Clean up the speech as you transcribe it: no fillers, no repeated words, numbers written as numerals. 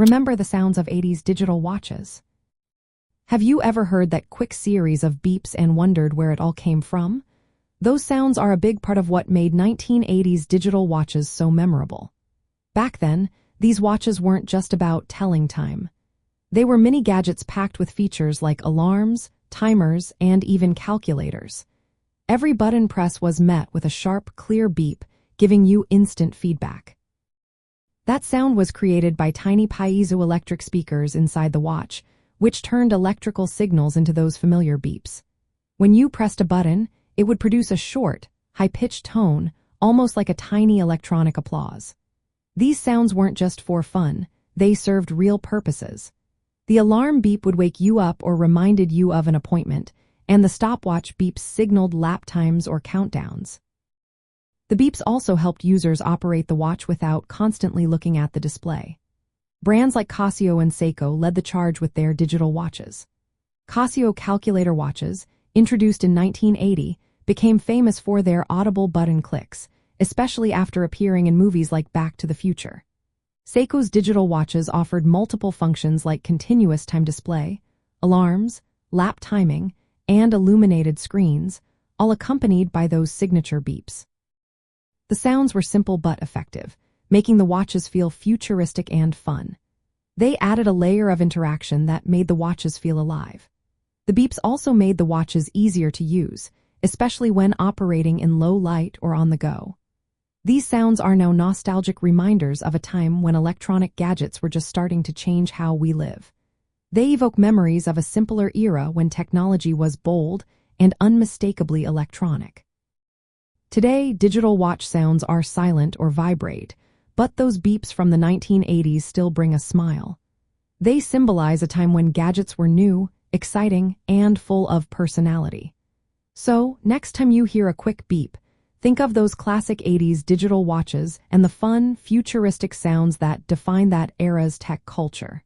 Remember the sounds of 80s digital watches? Have you ever heard that quick series of beeps and wondered where it all came from? Those sounds are a big part of what made 1980s digital watches so memorable. Back then, these watches weren't just about telling time. They were mini gadgets packed with features like alarms, timers, and even calculators. Every button press was met with a sharp, clear beep, giving you instant feedback. That sound was created by tiny piezoelectric speakers inside the watch, which turned electrical signals into those familiar beeps. When you pressed a button, it would produce a short, high-pitched tone, almost like a tiny electronic applause. These sounds weren't just for fun, they served real purposes. The alarm beep would wake you up or reminded you of an appointment, and the stopwatch beeps signaled lap times or countdowns. The beeps also helped users operate the watch without constantly looking at the display. Brands like Casio and Seiko led the charge with their digital watches. Casio calculator watches, introduced in 1980, became famous for their audible button clicks, especially after appearing in movies like Back to the Future. Seiko's digital watches offered multiple functions like continuous time display, alarms, lap timing, and illuminated screens, all accompanied by those signature beeps. The sounds were simple but effective, making the watches feel futuristic and fun. They added a layer of interaction that made the watches feel alive. The beeps also made the watches easier to use, especially when operating in low light or on the go. These sounds are now nostalgic reminders of a time when electronic gadgets were just starting to change how we live. They evoke memories of a simpler era when technology was bold and unmistakably electronic. Today, digital watch sounds are silent or vibrate, but those beeps from the 1980s still bring a smile. They symbolize a time when gadgets were new, exciting, and full of personality. So, next time you hear a quick beep, think of those classic 80s digital watches and the fun, futuristic sounds that define that era's tech culture.